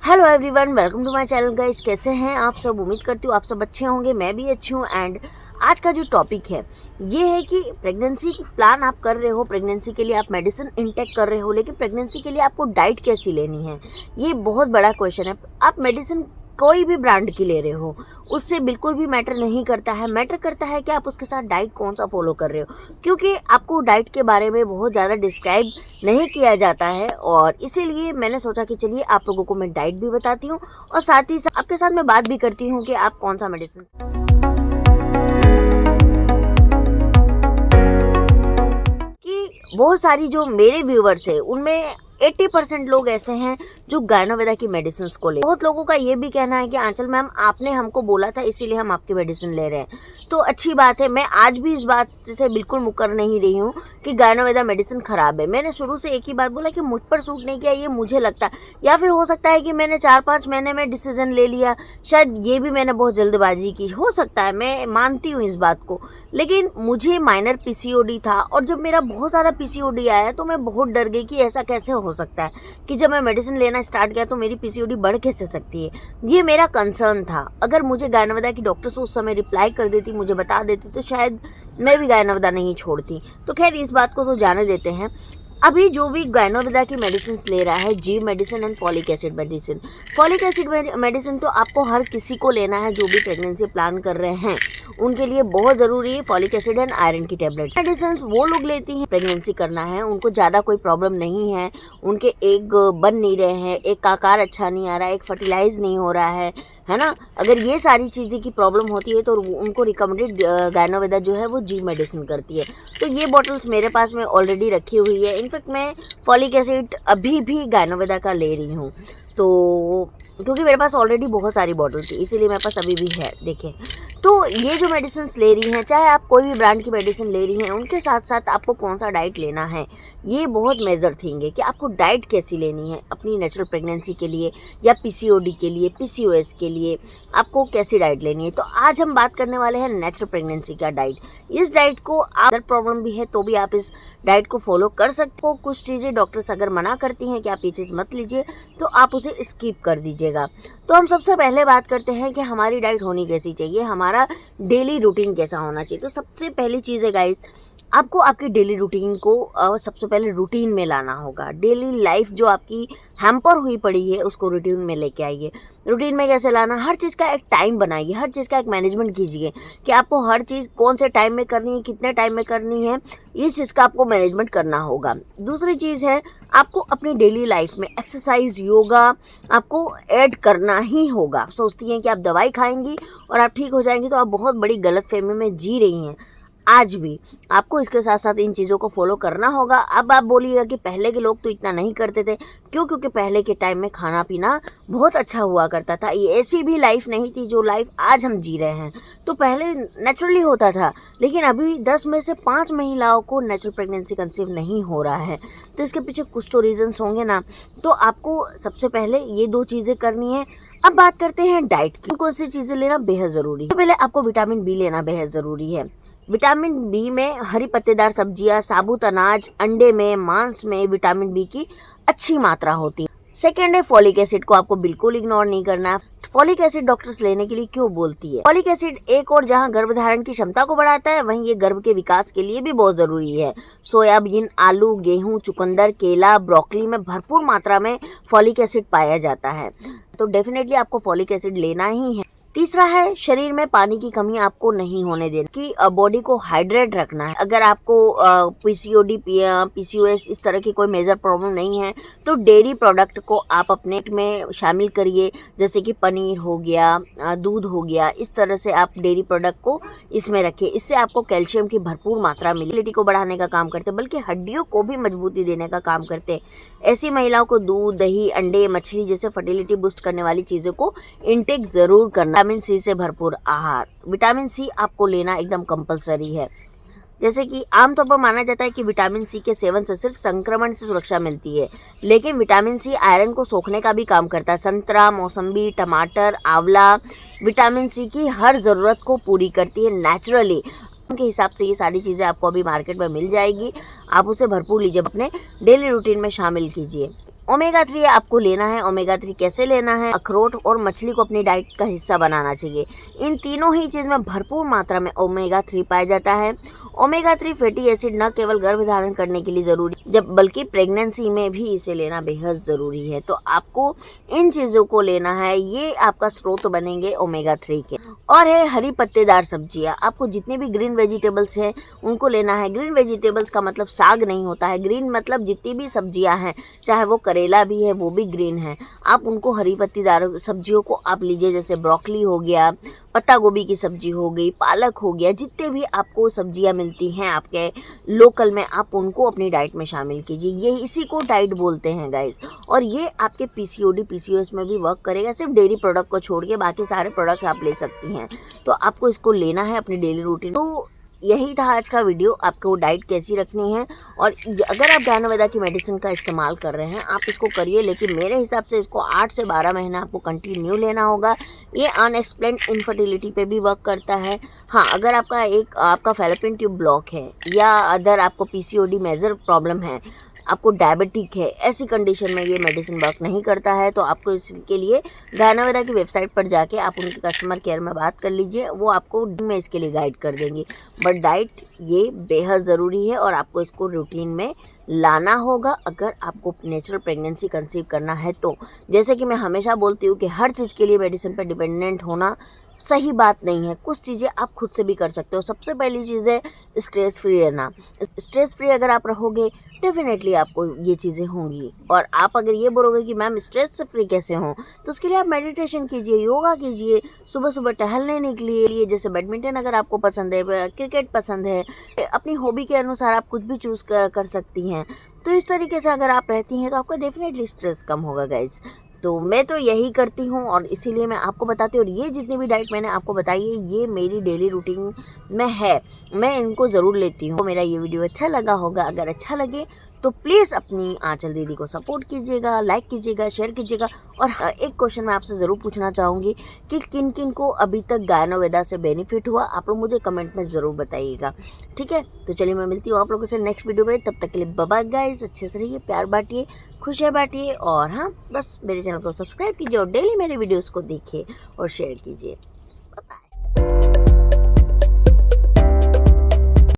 Hello everyone, welcome to my channel guys. कैसे हैं आप सब? उम्मीद करती हूँ आप सब अच्छे होंगे, मैं भी अच्छी हूँ। एंड आज का जो टॉपिक है ये है कि प्रेगनेंसी प्लान आप कर रहे हो, प्रेगनेंसी के लिए आप मेडिसिन इंटेक कर रहे हो, लेकिन प्रेगनेंसी के लिए आपको डाइट कैसी लेनी है, ये बहुत बड़ा क्वेश्चन है। आप मेडिसिन कोई भी ब्रांड की ले रहे हो, उससे बिल्कुल भी मैटर नहीं करता है। मैटर करता है कि आप उसके साथ डाइट कौन सा फॉलो कर रहे हो, क्योंकि आपको डाइट के बारे में बहुत ज़्यादा डिस्क्राइब नहीं किया जाता है। और इसीलिए मैंने सोचा कि चलिए आप लोगों को मैं डाइट भी बताती हूँ और साथ ही साथ आपके साथ मैं बात भी करती हूँ कि आप कौन सा मेडिसिन। कि बहुत सारी जो मेरे व्यूवर्स है उनमें 80% लोग ऐसे हैं जो गायनोवेदा की मेडिसिन को ले। बहुत लोगों का ये भी कहना है कि आंचल मैम आपने हमको बोला था इसीलिए हम आपकी मेडिसिन ले रहे हैं। तो अच्छी बात है, मैं आज भी इस बात से बिल्कुल मुकर नहीं रही हूँ कि गायनोवेदा मेडिसिन खराब है। मैंने शुरू से एक ही बात बोला कि मुझ पर सूट नहीं किया, ये मुझे लगता है, या फिर हो सकता है कि मैंने 4-5 महीने में डिसीजन ले लिया, शायद ये भी मैंने बहुत जल्दबाजी की, हो सकता है, मैं मानती हूँ इस बात को। लेकिन मुझे माइनर पीसीओडी था और जब मेरा बहुत ज़्यादा पीसीओडी आया तो मैं बहुत डर गई कि ऐसा कैसे हो सकता है कि जब मैं मेडिसिन लेना स्टार्ट किया तो मेरी पीसीओडी बढ़ कैसे सकती है। ये मेरा कंसर्न था। अगर मुझे गायनोवेदा की डॉक्टर्स उस समय रिप्लाई कर देती, मुझे बता देती, तो शायद मैं भी गायनोवेदा नहीं छोड़ती। तो खैर इस बात को तो जाने देते हैं। अभी जो भी गायनोवेदा की मेडिसिन ले रहा है, जी medicine and folic acid medicine. Folic acid medicine तो आपको हर किसी को लेना है जो भी प्रेगनेंसी प्लान कर रहे हैं, उनके लिए बहुत ज़रूरी है फॉलिक एसिड एंड आयरन की टेबलेट्स। मेडिसिन वो लोग लेती हैं प्रेगनेंसी करना है, उनको ज़्यादा कोई प्रॉब्लम नहीं है, उनके एग बन नहीं रहे हैं, एक का आकार अच्छा नहीं आ रहा है, एक फर्टिलाइज नहीं हो रहा है ना। अगर ये सारी चीज़ें की प्रॉब्लम होती है तो उनको रिकमेंडेड गायनोवेदा जो है वो जी मेडिसिन करती है। तो ये बॉटल्स मेरे पास में ऑलरेडी रखी हुई है। इनफैक्ट मैं फॉलिक एसिड अभी भी गायनोवेदा का ले रही हूँ, तो क्योंकि मेरे पास ऑलरेडी बहुत सारी बॉटल थी, इसीलिए मेरे पास अभी भी है। देखें, तो ये जो मेडिसिन ले रही हैं, चाहे आप कोई भी ब्रांड की मेडिसिन ले रही हैं, उनके साथ साथ आपको कौन सा डाइट लेना है, ये बहुत मेजर थिंग है कि आपको डाइट कैसी लेनी है अपनी नेचुरल प्रेगनेंसी के लिए या पीसीओडी के लिए, पीसीओएस के लिए, आपको कैसी डाइट लेनी है। तो आज हम बात करने वाले हैं नेचुरल प्रेगनेंसी का डाइट। इस डाइट को अगर प्रॉब्लम भी है तो भी आप इस डाइट को फॉलो कर सकते हो। कुछ चीज़ें डॉक्टर्स अगर मना करती हैं कि आप ये चीज़ मत लीजिए तो आप उसे स्किप कर दीजिएगा। तो हम सबसे पहले बात करते हैं कि हमारी डाइट होनी कैसी चाहिए, हमारा डेली रूटीन कैसा होना चाहिए। तो सबसे पहली चीज़ है गाइस, आपको आपकी डेली रूटीन को सबसे पहले रूटीन में लाना होगा। डेली लाइफ जो आपकी हैम्पर हुई पड़ी है उसको रूटीन में लेके आइए। रूटीन में कैसे लाना, हर चीज़ का एक टाइम बनाइए, हर चीज़ का एक मैनेजमेंट कीजिए कि आपको हर चीज़ कौन से टाइम में करनी है, कितने टाइम में करनी है, इस चीज़ का आपको मैनेजमेंट करना होगा। दूसरी चीज़ है, आपको अपनी डेली लाइफ में एक्सरसाइज, योगा आपको ऐड करना ही होगा। आप सोचती हैं कि आप दवाई खाएंगी और आप ठीक हो जाएंगी, तो आप बहुत बड़ी गलतफहमी में जी रही हैं। आज भी आपको इसके साथ साथ इन चीज़ों को फॉलो करना होगा। अब आप बोलिएगा कि पहले के लोग तो इतना नहीं करते थे, क्यों? क्योंकि पहले के टाइम में खाना पीना बहुत अच्छा हुआ करता था। ये ऐसी भी लाइफ नहीं थी जो लाइफ आज हम जी रहे हैं। तो पहले नेचुरली होता था, लेकिन अभी 10 में से 5 महिलाओं को नेचुरल प्रेगनेंसी कंसीव नहीं हो रहा है। तो इसके पीछे कुछ तो रीजंस होंगे ना। तो आपको सबसे पहले ये 2 चीज़ें करनी है। अब बात करते हैं डाइट की। कौन सी चीज़ें लेना बेहद ज़रूरी है। तो पहले आपको विटामिन बी लेना बेहद ज़रूरी है। विटामिन बी में हरी पत्तेदार सब्जियां, साबुत अनाज, अंडे में, मांस में विटामिन बी की अच्छी मात्रा होती है। सेकेंड है फॉलिक एसिड को आपको बिल्कुल इग्नोर नहीं करना है। फॉलिक एसिड डॉक्टर्स लेने के लिए क्यों बोलती है? फॉलिक एसिड एक और जहां गर्भधारण की क्षमता को बढ़ाता है, वहीं ये गर्भ के विकास के लिए भी बहुत जरूरी है। सोयाबीन, आलू, गेहूं, चुकंदर, केला, ब्रोकली में भरपूर मात्रा में फॉलिक एसिड पाया जाता है। तो डेफिनेटली आपको फॉलिक एसिड लेना ही है। तीसरा है, शरीर में पानी की कमी आपको नहीं होने देनी, कि बॉडी को हाइड्रेट रखना है। अगर आपको पीसीओडी, पीसीओएस इस तरह की कोई मेजर प्रॉब्लम नहीं है तो डेयरी प्रोडक्ट को आप अपने में शामिल करिए, जैसे कि पनीर हो गया, दूध हो गया, इस तरह से आप डेयरी प्रोडक्ट को इसमें रखिए। इससे आपको कैल्शियम की भरपूर मात्रा मिलेगी, इम्यूनिटी को बढ़ाने का काम करते हैं, बल्कि हड्डियों को भी मजबूती देने का काम करते हैं। ऐसी महिलाओं को दूध, दही, अंडे, मछली जैसे फर्टिलिटी बूस्ट करने वाली चीज़ों को इनटेक ज़रूर करना। विटामिन सी से भरपूर आहार, विटामिन सी आपको लेना एकदम कंपलसरी है। जैसे कि आमतौर पर माना जाता है कि विटामिन सी के सेवन से सिर्फ संक्रमण से सुरक्षा मिलती है, लेकिन विटामिन सी आयरन को सोखने का भी काम करता है। संतरा, मौसम्बी, टमाटर, आंवला विटामिन सी की हर ज़रूरत को पूरी करती है नेचुरली। के हिसाब से ये सारी चीज़ें आपको अभी मार्केट में मिल जाएगी, आप उसे भरपूर लीजिए, अपने डेली रूटीन में शामिल कीजिए। ओमेगा 3 आपको लेना है। ओमेगा 3 कैसे लेना है? अखरोट और मछली को अपनी डाइट का हिस्सा बनाना चाहिए। इन तीनों ही चीज़ में भरपूर मात्रा में ओमेगा 3 पाया जाता है। ओमेगा 3 फैटी एसिड न केवल गर्भ धारण करने के लिए ज़रूरी जब बल्कि प्रेगनेंसी में भी इसे लेना बेहद ज़रूरी है। तो आपको इन चीज़ों को लेना है, ये आपका स्रोत बनेंगे ओमेगा 3 के। और है हरी पत्तेदार सब्जियां। आपको जितने भी ग्रीन वेजिटेबल्स हैं उनको लेना है। ग्रीन वेजिटेबल्स का मतलब साग नहीं होता है। ग्रीन मतलब जितनी भी सब्जियां हैं, चाहे वो करेला भी है वो भी ग्रीन है। आप उनको हरी पत्तेदार सब्जियों को आप लीजिए, जैसे ब्रोकली हो गया, पत्ता गोभी की सब्जी हो गई, पालक हो गया, जितने भी आपको सब्जियां मिलती हैं आपके लोकल में, आप उनको अपनी डाइट में शामिल कीजिए। ये इसी को डाइट बोलते हैं गाइस। और ये आपके पीसीओडी पीसीओएस में भी वर्क करेगा। सिर्फ डेयरी प्रोडक्ट को छोड़ के बाकी सारे प्रोडक्ट आप ले सकती हैं। तो आपको इसको लेना है अपनी डेली रूटीन। तो यही था आज का वीडियो, आपको डाइट कैसी रखनी है। और अगर आप ज्ञानवेदा की मेडिसिन का इस्तेमाल कर रहे हैं आप इसको करिए, लेकिन मेरे हिसाब से इसको 8 से 12 महीना आपको कंटिन्यू लेना होगा। ये अनएक्सप्लेन्ड इनफर्टिलिटी पे भी वर्क करता है। हाँ, अगर आपका फैलोपियन ट्यूब ब्लॉक है या अदर आपको पीसीओडी मेजर प्रॉब्लम है, आपको डायबिटिक है, ऐसी कंडीशन में ये मेडिसिन वर्क नहीं करता है। तो आपको इसके लिए ज्ञानवेदा की वेबसाइट पर जाके आप उनके कस्टमर केयर में बात कर लीजिए, वो आपको में इसके लिए गाइड कर देंगे। बट डाइट ये बेहद ज़रूरी है और आपको इसको रूटीन में लाना होगा अगर आपको नेचुरल प्रेगनेंसी कंसीव करना है तो। जैसे कि मैं हमेशा बोलती हूँ कि हर चीज़ के लिए मेडिसिन पर डिपेंडेंट होना सही बात नहीं है। कुछ चीज़ें आप खुद से भी कर सकते हो। सबसे पहली चीज़ है स्ट्रेस फ्री रहना। स्ट्रेस फ्री अगर आप रहोगे डेफिनेटली आपको ये चीज़ें होंगी। और आप अगर ये बोलोगे कि मैम स्ट्रेस से फ्री कैसे हों, तो उसके लिए आप मेडिटेशन कीजिए, योगा कीजिए, सुबह सुबह टहलने निकलिए। जैसे बैडमिंटन अगर आपको पसंद है, क्रिकेट पसंद है, अपनी हॉबी के अनुसार आप कुछ भी चूज़ कर सकती हैं। तो इस तरीके से अगर आप रहती हैं तो आपका डेफिनेटली स्ट्रेस कम होगा गाइज। तो मैं तो यही करती हूँ और इसीलिए मैं आपको बताती हूँ। और ये जितनी भी डाइट मैंने आपको बताई है ये मेरी डेली रूटीन में है, मैं इनको ज़रूर लेती हूँ। तो मेरा ये वीडियो अच्छा लगा होगा, अगर अच्छा लगे तो प्लीज़ अपनी आंचल दीदी को सपोर्ट कीजिएगा, लाइक कीजिएगा, शेयर कीजिएगा। और एक क्वेश्चन मैं आपसे ज़रूर पूछना चाहूँगी कि किन किन को अभी तक ज्ञानवेदा से बेनिफिट हुआ, आप लोग मुझे कमेंट में ज़रूर बताइएगा। ठीक है, तो चलिए मैं मिलती हूँ आप लोगों से नेक्स्ट वीडियो में। तब तक के लिए बाय बाय गाइस, अच्छे से रहिए, प्यार बांटिए, खुशियाँ बांटिए। और हाँ, बस मेरे चैनल को सब्सक्राइब कीजिए और डेली मेरे वीडियोज़ को देखिए और शेयर कीजिए।